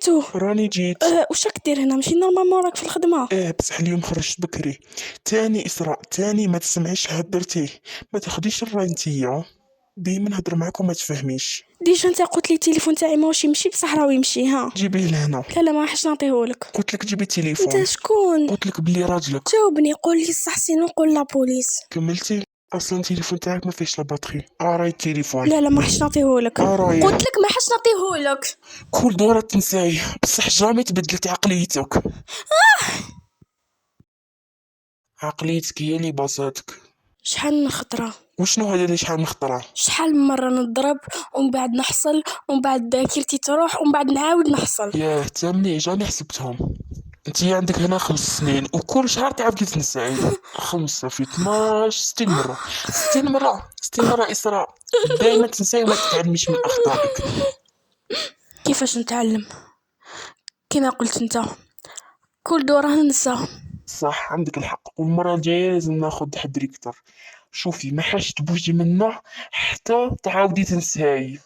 جيتو. راني جيت. واش راك دير هنا؟ ماشي نورمالمون راك في الخدمه. بصح اليوم خرجت بكري. تاني اسراء، تاني ما تسمعيش هدرتيه، ما تاخديش الراي نتيا، ديما نهضر معاك وما تفهميش. ديجا انت قلت لي التليفون تاعي ماهوش يمشي، بصح راهو يمشي. ها جيبيه لهنا. لا ما راحش نعطيهولك. قلت لك جيبي انت تليفون. شكون؟ قلت لك بلي راجلك. جاوبني، قول لي الصح سينو نقول لا بوليس. كملتي؟ اصلا التليفون تاعك ما فيهش لا باتري. راهي التليفون. لا ما راحش نعطيهولك. راهي. قلت لك ما راحش نعطيهولك. كل دورة تنساي، بصح جامي تبدلت عقليتك. عقليتك هي اللي باصاتك. شحال من خطره، وشنو هذا اللي شحال من خطره؟ شحال من مره نضرب ومن بعد نحصل ومن بعد ذاكرتي تروح ومن بعد نعاود نحصل. ياه تمني جاني حسبتهم. انتي عندك هنا 5 سنين وكل شهر تعاودي تنساي. 5 في 12 60 مرة. 60 مرة 60 مرة إسراء. دايما تنساي وما تتعلميش من أخطائك. كيفاش نتعلم؟ كما قلت انت كل دورة ننسى. صح عندك الحق، والمرة الجاية لازم ناخد حذري أكتر. شوفي ما حاش تبوجي منه حتى تعاودي تنساي.